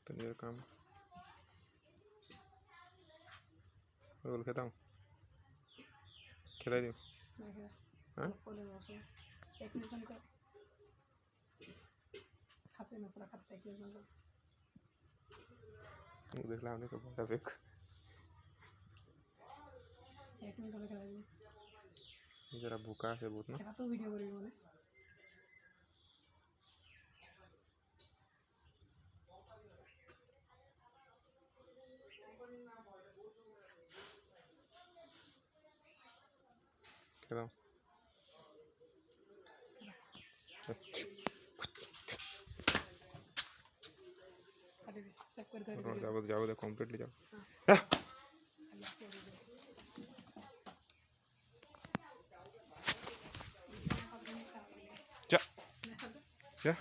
तंजीर काम रोल खेता हूँ खिला दूँ हाँ देख ला हमने कब एक जरा भूखा से बहुत ना तो वीडियो करी मैंने खेला जाओ जाओ दे कंप्लीटली जाओ जा जा